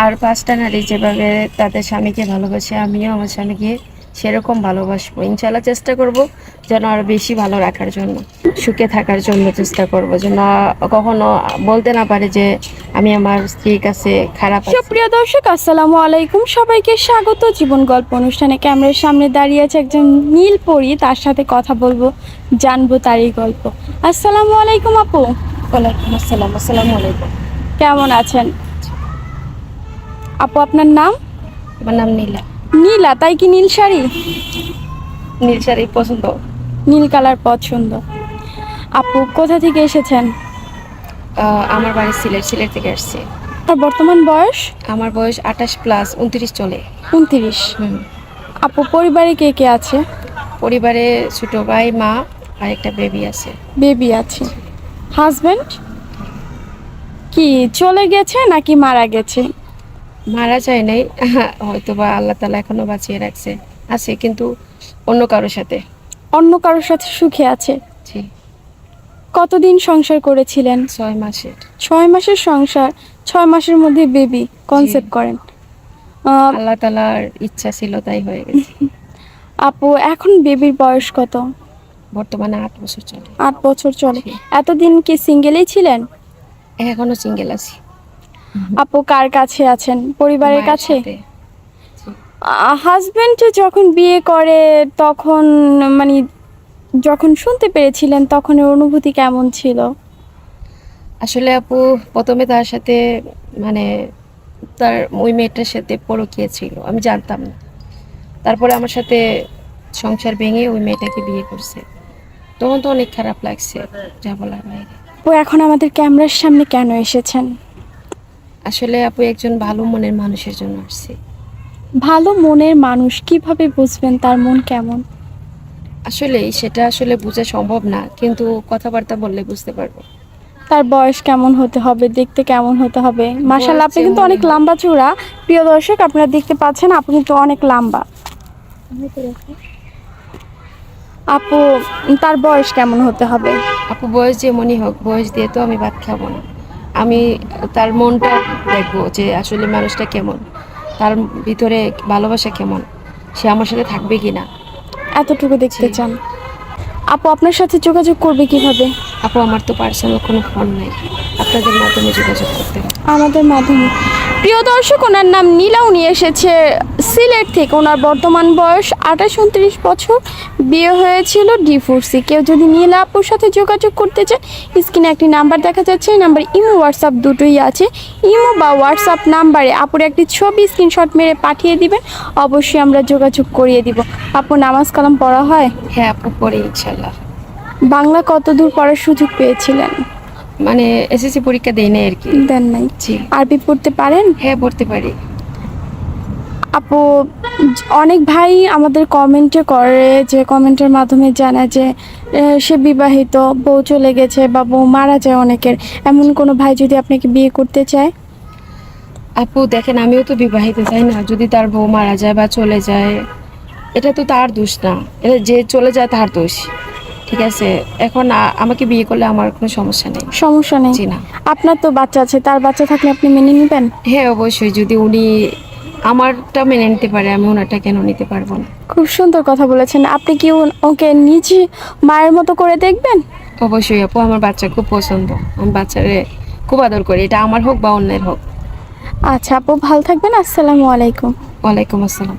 আর 5টা নারী যেভাবে তাদের স্বামীকে ভালোবাসে, আমিও আমার স্বামীকে সেরকম ভালোবাসবো। ইনশাল্লাহ চেষ্টা করব যেন আরো বেশি ভালো রাখার জন্য, সুখে থাকার জন্য চেষ্টা করব, যেন কখনো বলতে না পারে যে আমি আমার স্ত্রীর কাছে খারাপ আছি। সুপ্রিয় দর্শক, আসসালামু আলাইকুম। সবাইকে স্বাগত জীবন গল্প অনুষ্ঠানে। ক্যামেরার সামনে দাঁড়িয়ে আছে একজন নীল পরী, তার সাথে কথা বলবো, জানবো তারই গল্প। আসসালামু আলাইকুম আপু। ওয়ালাইকুম আসসালাম। আসসালামু আলাইকুম। কেমন আছেন আপু? আপনার নাম? আমার নাম নীলা। নীলা, তাই কি নীল শাড়ি? নীল শাড়ি পছন্দ। নীল কালার পছন্দ। আপু কোথা থেকে এসেছেন? আমার বাড়ি সিলেট থেকে আসছে। আর বর্তমান বয়স? আমার বয়স 28 প্লাস 29 চলে। 29। আপু পরিবারে কে কে আছে? পরিবারে ছোট ভাই, মা আর একটা বেবি আছে। বেবি আছে। হাজবেন্ড কি চলে গেছে নাকি মারা গেছে? মারা যায় নাই, হয়তো বা আল্লাহ তাআলা এখনো বাঁচিয়ে রাখছে, আছে কিন্তু অন্য কারোর সাথে। অন্য কারোর সাথে সুখে আছে? জি। কতদিন সংসার করেছিলেন? 6 মাসের। 6 মাসের সংসার, 6 মাসের মধ্যে বেবি কনসেপ্ট করেন। আল্লাহ তাআলার ইচ্ছা ছিল তাই হয়ে গেছে। আপু এখন বেবির বয়স কত? বর্তমানে 8 বছর চলে। 8 বছর চলে। জি। এতদিন কি সিঙ্গেলই ছিলেন? এখনো সিঙ্গেল আছি। আপু কার কাছে আছেন? পরিবারের মায়ের কাছে? সাথে। জি। হাজবেন্ড যখন বিয়ে করে তখন মানে যখন শুনতে পেরেছিলেন তখন এর অনুভূতি কেমন ছিল? আসলে আপু প্রথমে তার সাথে মানে তার ওই মেয়েটার সাথে পরকীয়া ছিল, আমি জানতাম না। তারপরে আমার সাথে সংসার ভেঙে ওই মেয়েটাকে বিয়ে করছে, তখন তো অনেক খারাপ লাগছে, যা বলার বাইরে। ও এখন আমাদের ক্যামেরার সামনে কেন এসেছেন? আসলে আপু একজন ভালো মনের মানুষের জন্য আসছি। ভালো মনের মানুষ কিভাবে বুঝবেন তার মন কেমন? আসলে সেটা আসলে বোঝা সম্ভব না, কিন্তু কথাবার্তা বললে বুঝতে পারবো। তার বয়স কেমন হতে হবে, দেখতে কেমন হতে হবে? মাশাআল্লাহ, আপনি বয়স কিন্তু যেমনই অনেক হোক। লম্বা চূড়া। প্রিয় দর্শক, আপনারা দেখতে পাচ্ছেন আপনি কিন্তু অনেক লম্বা। আপু তার বয়স কেমন হতে হবে? আপু বয়স যেমনই হোক, বয়স দিয়ে তো আমি ভাত খাবো না। আমি তার মনটা দেখবো যে আসলে মানুষটা কেমন, তার ভিতরে ভালোবাসা কেমন, সে আমার সাথে থাকবে কিনা। এতটুকু দেখতে জি। চান? আপু আপনার সাথে যোগাযোগ করবে কিভাবে? আপু আমার তো পার্সোনাল কোনো ফোন নাই, আপনাদের মাধ্যমে যোগাযোগ করতে হবে। আমাদের মাধ্যমে। প্রিয় দর্শক, ওনার নাম নীলা, উনি এসেছে সিলেট থেকে। ওনার বর্তমান বয়স 28-29 বছর। বিয়ে হয়েছিল ডিভোর্সি। কেউ যদি নীলা আপুর সাথে যোগাযোগ করতে চায়, স্ক্রিনে একটি নাম্বার দেখা যাচ্ছে, এই নাম্বার ইমো হোয়াটসঅ্যাপ দুটোই আছে। ইমো বা হোয়াটসঅ্যাপ নাম্বারে আপুর একটি ছবি স্ক্রিনশট মেরে পাঠিয়ে দিবেন, অবশ্যই আমরা যোগাযোগ করিয়ে দিব। আপু নামাজ কালাম পড়া হয়? হ্যাঁ আপু, পরে ইনশাল্লাহ। বাংলা কতদূর পড়ার সুযোগ পেয়েছিলেন? মানে এসএসসি পরীক্ষা দেই নাই আর কি। দেন নাই? জি। আরবি পড়তে পারেন? হ্যাঁ পড়তে পারি। আপু অনেক ভাই আমাদের কমেন্টে করে, যে কমেন্টের মাধ্যমে জানায় যে সে বিবাহিত, বউ চলে গেছে বা বউ মারা যায় অনেকের। এমন কোনো ভাই যদি আপনাকে বিয়ে করতে চায়? আপু দেখেন, আমিও তো বিবাহিত, তাই না? যদি তার বউ মারা যায় বা চলে যায়, এটা তো তার দোষ না, এটা যে চলে যায় তার দোষ। ঠিক আছে, এখন আমাকে বিয়ে করলে আমার কোনো সমস্যা নেই। সমস্যা নেই? জি না। আপনার তো বাচ্চা আছে, তার বাচ্চা থাকলে আপনি মেনে নেবেন? হ্যাঁ অবশ্যই, যদি উনি আমারটা মেনে নিতে পারে, আমি ওনারটা কেন নিতে পারবো না? খুব সুন্দর কথা বলেছেন। আপনি কি ওকে নিজ মায়ের মতো করে দেখবেন? অবশ্যই আপু, আমার বাচ্চা খুব পছন্দ, আমি বাচ্চারে খুব আদর করি, এটা আমার হোক বা অন্যের হোক। আচ্ছা আপু, ভালো থাকবেন। আসসালামু আলাইকুম। ওয়ালাইকুম আসসালাম।